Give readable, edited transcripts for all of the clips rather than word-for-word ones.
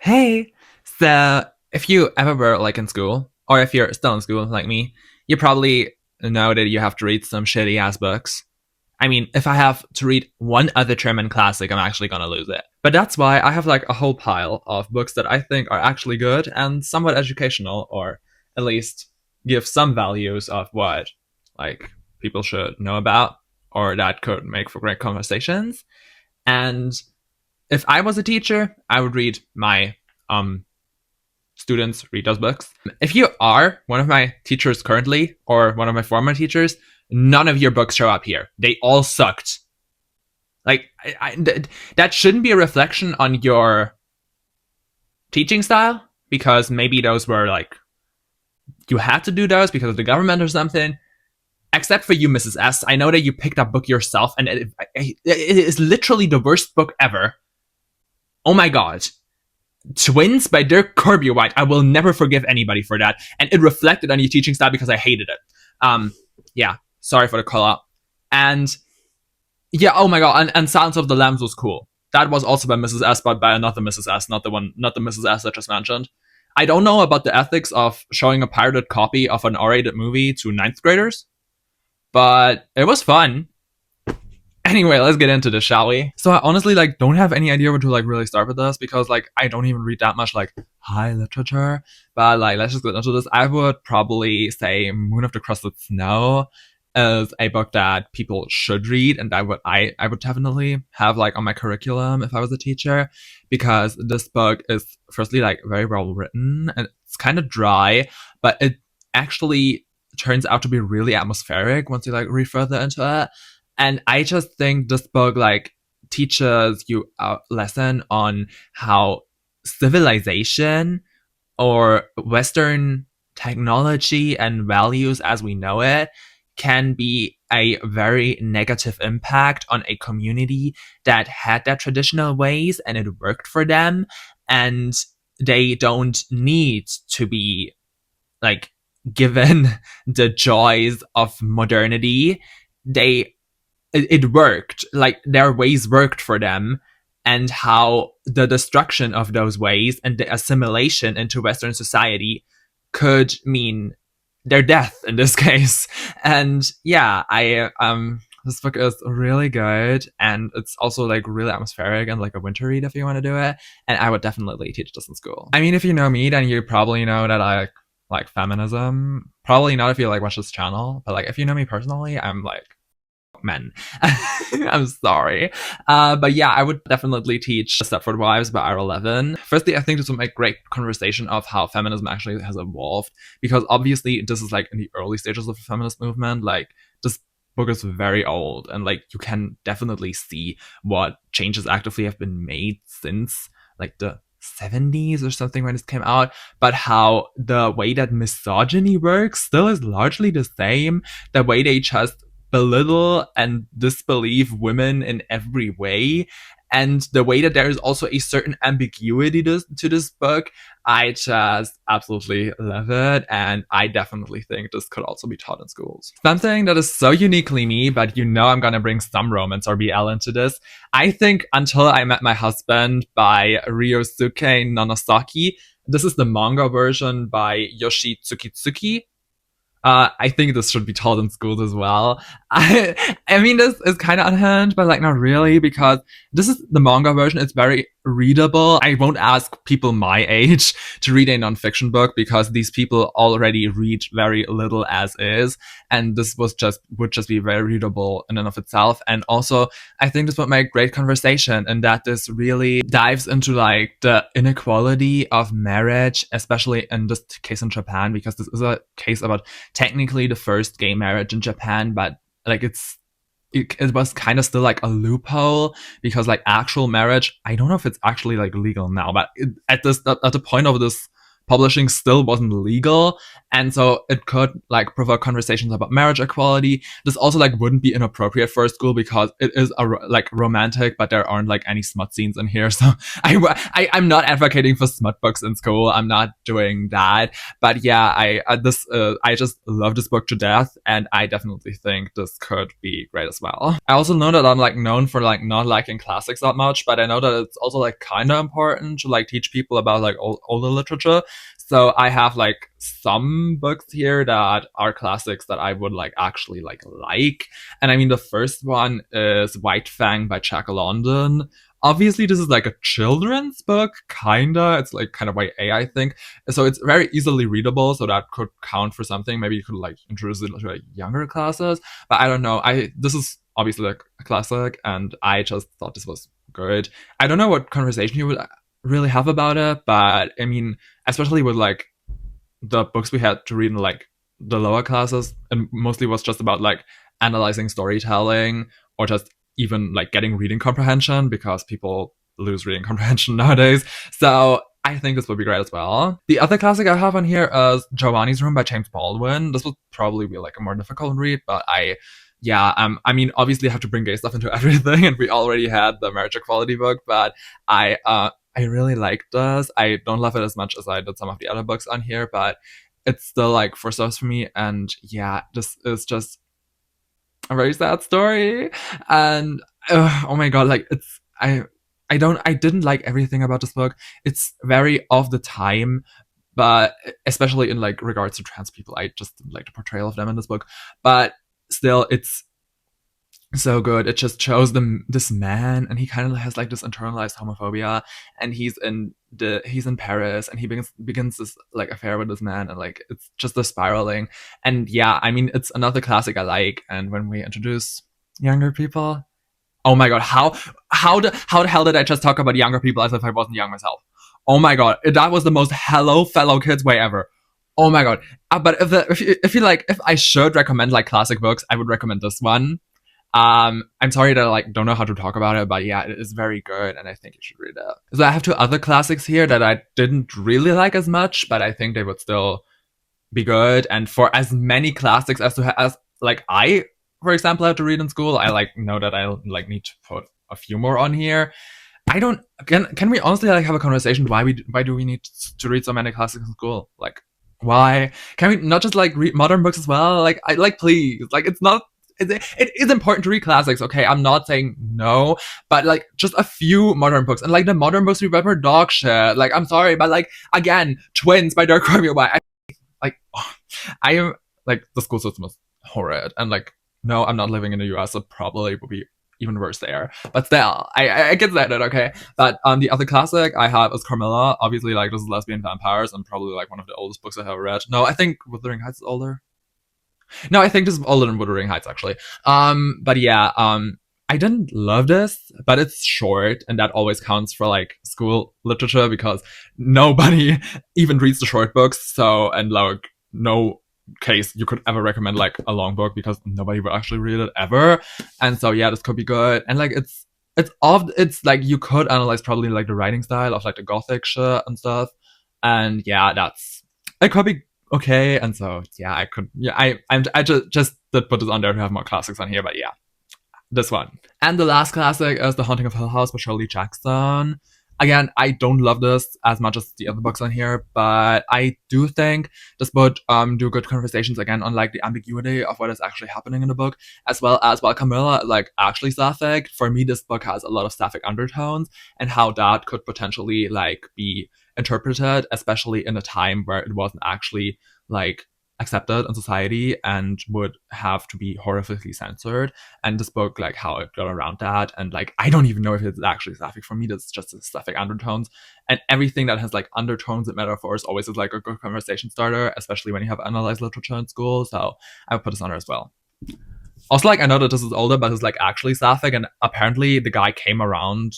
Hey, so if you ever were like in school, or if you're still in school like me, you probably know that you have to read some shitty ass books. I mean, if I have to read one other German classic, I'm actually gonna lose it. But that's why I have like a whole pile of books that I think are actually good and somewhat educational, or at least give some values of what like people should know about, or that could make for great conversations. And if I was a teacher, I would read my um students read those books. If you are one of my teachers currently or one of my former teachers, none of your books show up here. They all sucked. Like that shouldn't be a reflection on your teaching style, because maybe those were like you had to do those because of the government or something. Except for you, Mrs. S. I know that you picked that book yourself, and it is literally the worst book ever. Oh my god. Twins by Dirk White. I will never forgive anybody for that. And it reflected on your teaching style because I hated it. Yeah, sorry for the call out. And yeah, oh my god, and Silence of the Lambs was cool. That was also by Mrs. S, but by another Mrs. S, not the Mrs. S I just mentioned. I don't know about the ethics of showing a pirated copy of an R-rated movie to ninth graders, but it was fun. Anyway, let's get into this, shall we? So I honestly like don't have any idea where to like really start with this, because like I don't even read that much like high literature. But like let's just get into this. I would probably say Moon of the Crusted Snow is a book that people should read, and I would definitely have like on my curriculum if I was a teacher, because this book is firstly like very well written and it's kind of dry, but it actually turns out to be really atmospheric once you like read further into it. And I just think this book like teaches you a lesson on how civilization or Western technology and values as we know it can be a very negative impact on a community that had their traditional ways and it worked for them. And they don't need to be like given the joys of modernity. It worked, like their ways worked for them, and how the destruction of those ways and the assimilation into Western society could mean their death in this case. And yeah, I this book is really good, and it's also like really atmospheric and like a winter read if you want to do it. And I would definitely teach this in school. I mean, if you know me, then you probably know that I like feminism. Probably not if you like watch this channel, but like if you know me personally, I'm like men. I'm sorry. But yeah, I would definitely teach Stepford Wives by R11. Firstly, I think this would make great conversation of how feminism actually has evolved, because obviously this is like in the early stages of the feminist movement. Like this book is very old, and like you can definitely see what changes actively have been made since like the 70s or something when this came out, but how the way that misogyny works still is largely the same. The way they just belittle and disbelieve women in every way, and the way that there is also a certain ambiguity to this book. I just absolutely love it, and I definitely think this could also be taught in schools. Something that is so uniquely me, but you know I'm gonna bring some romance or BL into this. I think Until I Met My Husband by Ryosuke Nonosaki. This is the manga version by Yoshi Tsukitsuki. I think this should be taught in schools as well. I mean, this is kind of unhinged, but like not really, because this is the manga version. It's very readable. I won't ask people my age to read a nonfiction book, because these people already read very little as is, and this would just be very readable in and of itself. And also, I think this would make great conversation, and that this really dives into like the inequality of marriage, especially in this case in Japan, because this is a case about technically the first gay marriage in Japan, but like it was kind of still like a loophole, because like actual marriage, I don't know if it's actually like legal now, but at the point of this publishing still wasn't legal, and so it could like provoke conversations about marriage equality. This also like wouldn't be inappropriate for a school because it is like romantic, but there aren't like any smut scenes in here. So I'm not advocating for smut books in school. I'm not doing that. But yeah, I just love this book to death, and I definitely think this could be great as well. I also know that I'm like known for like not liking classics that much, but I know that it's also like kind of important to like teach people about like older literature. So I have like some books here that are classics that I would like actually like. And I mean, the first one is White Fang by Jack London. Obviously, this is like a children's book, kinda. It's like kind of YA, I think. So it's very easily readable, so that could count for something. Maybe you could like introduce it to like younger classes. But I don't know. This is obviously like a classic, and I just thought this was good. I don't know what conversation you would really have about it, but I mean, especially with like the books we had to read in like the lower classes, and mostly was just about like analyzing storytelling or just even like getting reading comprehension, because people lose reading comprehension nowadays. So I think this would be great as well. The other classic I have on here is Giovanni's Room by James Baldwin. This would probably be like a more difficult read, but I mean, obviously I have to bring gay stuff into everything, and we already had the marriage equality book, but I really like this. I don't love it as much as I did some of the other books on here, but it's still like four stars for me. And yeah, this is just a very sad story. And oh my god, like I didn't like everything about this book. It's very of the time, but especially in like regards to trans people, I just didn't like the portrayal of them in this book. But still, it's so good. It just shows this man, and he kind of has like this internalized homophobia, and he's in Paris, and he begins this like affair with this man, and like it's just the spiraling. And yeah, I mean, it's another classic I like. And when we introduce younger people, oh my god, how the hell did I just talk about younger people as if I wasn't young myself? Oh my god, that was the most hello fellow kids way ever. Oh my god. But if I should recommend like classic books, I would recommend this one. I'm sorry that I like don't know how to talk about it, but yeah, it is very good, and I think you should read it. So I have two other classics here that I didn't really like as much, but I think they would still be good. And for as many classics as like I, for example, have to read in school, I like know that I like need to put a few more on here. I don't can we honestly like have a conversation why do we need to read so many classics in school? Like, why can we not just like read modern books as well? Like, I like, please, like, it's not. It is important to read classics, okay? I'm not saying no, but like just a few modern books, and like the modern books we read were dog shit. Like, I'm sorry, but like again, Twins by Dirk Cornwell. I am like, the school system is horrid, and like, no, I'm not living in the US, so probably would be even worse there. But still, I get that, okay? But the other classic I have is Carmilla. Obviously, like, this is lesbian vampires, and probably like one of the oldest books I have read. No, I think Wuthering Heights is older. No, I think this is older than Wuthering Heights, actually. But yeah, I didn't love this, but it's short, and that always counts for like school literature, because nobody even reads the short books. So, and like, no case you could ever recommend like a long book, because nobody will actually read it ever. And so yeah, this could be good. And like, it's like, you could analyze probably like the writing style of like the gothic shit and stuff. And yeah, it could be okay. And so yeah, I just did put this on there to have more classics on here, but yeah, this one. And the last classic is The Haunting of Hill House by Shirley Jackson. Again, I don't love this as much as the other books on here, but I do think this would do good conversations again on like the ambiguity of what is actually happening in the book, as well as, while Camilla like actually sapphic, for me this book has a lot of sapphic undertones, and how that could potentially like be interpreted, especially in a time where it wasn't actually like accepted in society and would have to be horrifically censored. And this book, like how it got around that, and like I don't even know if it's actually sapphic. For me, that's just sapphic undertones, and everything that has like undertones and metaphors always is like a good conversation starter, especially when you have analyzed literature in school. So I would put this on there as well. Also, like, I know that this is older, but it's like actually sapphic, and apparently the guy came around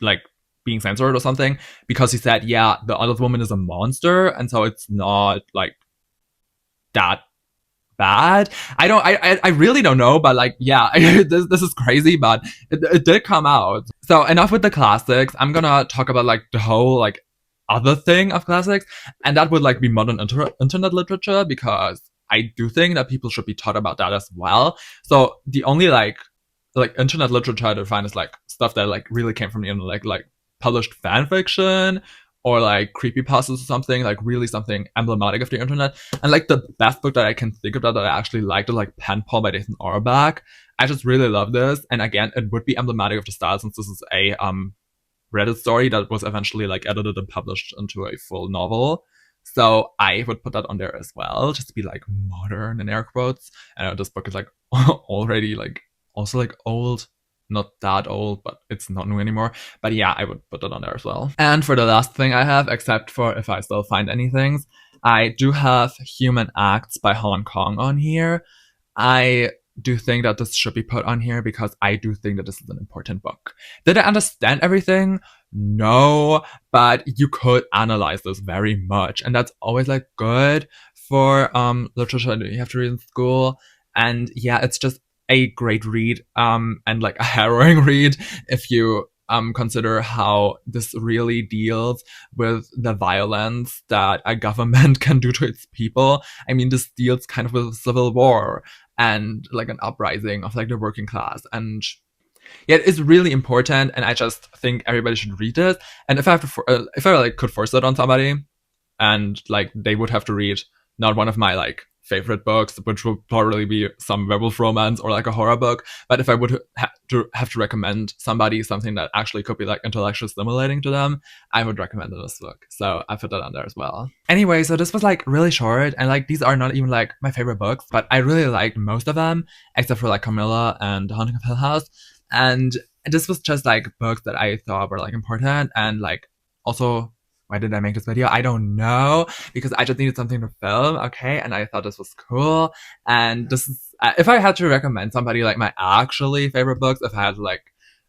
like being censored or something, because he said, yeah, the other woman is a monster, and so it's not like that bad. I really don't know, but like, yeah, this is crazy, but it did come out. So enough with the classics. I'm gonna talk about like the whole like other thing of classics, and that would like be modern internet literature, because I do think that people should be taught about that as well. So the only like internet literature I define is like stuff that like really came from the internet, like published fan fiction or like creepypastas or something, like really something emblematic of the internet. And like the best book that I can think of that I actually liked is like Pen Pal by Nathan Auerbach. I just really love this, and again, it would be emblematic of the style since this is a Reddit story that was eventually like edited and published into a full novel. So I would put that on there as well, just to be like modern in air quotes. I know this book is like already like also like old, not that old, but it's not new anymore. But yeah, I would put that on there as well. And for the last thing I have, except for if I still find any things, I do have Human Acts by Hong Kong on here. I do think that this should be put on here because I do think that this is an important book. Did I understand everything? No, but you could analyze this very much, and that's always like good for literature that you have to read in school. And yeah, it's just a great read and like a harrowing read if you consider how this really deals with the violence that a government can do to its people. I mean, this deals kind of with civil war and like an uprising of like the working class, and yeah, it's really important, and I just think everybody should read it. And if I have to if I like could force it on somebody, and like they would have to read not one of my like favorite books, which would probably be some werewolf romance or like a horror book, but if I would have to recommend somebody something that actually could be like intellectually stimulating to them, I would recommend this book. So I put that on there as well. Anyway, so this was like really short, and like these are not even like my favorite books, but I really liked most of them except for like Camilla and The Haunting of Hill House. And this was just like books that I thought were like important, and like also, why did I make this video? I don't know, because I just needed something to film, okay? And I thought this was cool. And this is, if I had to recommend somebody like my actually favorite books, if I had to like,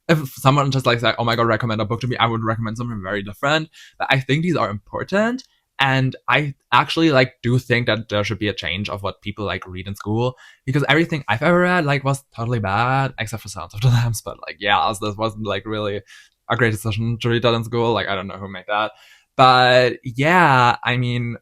if someone just like said, oh my god, recommend a book to me, I would recommend something very different. But I think these are important. And I actually like do think that there should be a change of what people like read in school, because everything I've ever read like was totally bad, except for Silence of the Lambs. But like, yeah, this wasn't like really a great decision to read that in school. Like, I don't know who made that. But yeah, I mean,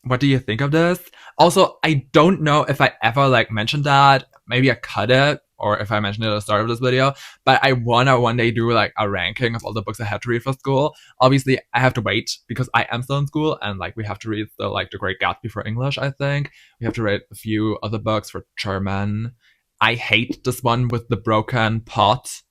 what do you think of this? Also, I don't know if I ever like mentioned that. Maybe I cut it, or if I mentioned it at the start of this video. But I wanna one day do like a ranking of all the books I had to read for school. Obviously, I have to wait because I am still in school, and like we have to read the Great Gatsby for English. I think we have to read a few other books for German. I hate this one with the broken pot.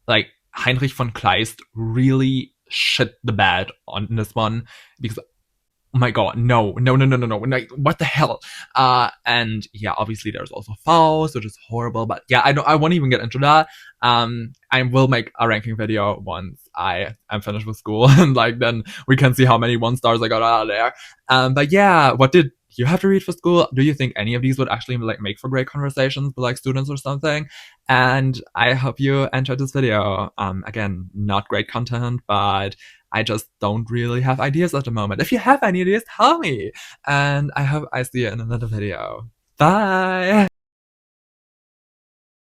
Like Heinrich von Kleist really shit the bed on this one, because oh my god, no, what the hell? And yeah, obviously there's also Faust, which is horrible, but yeah, I won't even get into that. I will make a ranking video once I am finished with school, and like then we can see how many 1 stars I got out of there. But yeah, what did you have to read for school? Do you think any of these would actually like make for great conversations with like students or something? And I hope you enjoyed this video. Again, not great content, but I just don't really have ideas at the moment. If you have any ideas, tell me. And I hope I see you in another video. Bye!